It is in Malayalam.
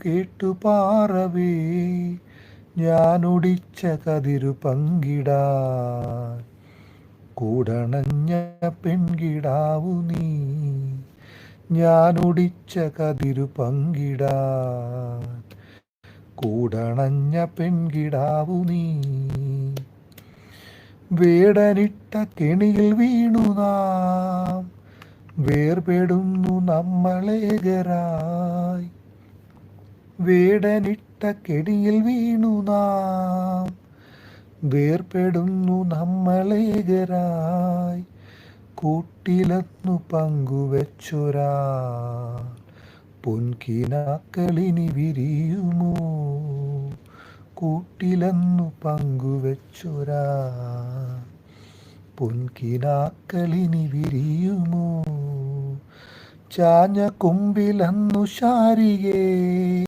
കേട്ടു പാറവേ, ഞാനൊടിച്ച കതിരു പങ്കിടാൻ കൂടണഞ്ഞ പെൺകിടാവു നീ. ഞാനൊടിച്ച കതിരു പങ്കിടാൻ കൂടണഞ്ഞ പെൺകിടാവു നീ. വേടനിട്ട കെണിയിൽ വീണു നാം, വേർപെടുന്നു നമ്മളേകരായി. വേടനിട്ട കെണിയിൽ വീണു നാം, വേർപെടുന്നു നമ്മളേകരായി. കൂട്ടിലന്നു പങ്കുവെച്ചൊരാ പൊൻകിനാക്കളിനി വിരിയുമോ? കൂട്ടിലന്നു പങ്കുവെച്ചൊരാ പൊൻകിനാക്കളിനി വിരിയുമോ? ചാഞ്ഞ കൊമ്പിലന്നു ശാരികേ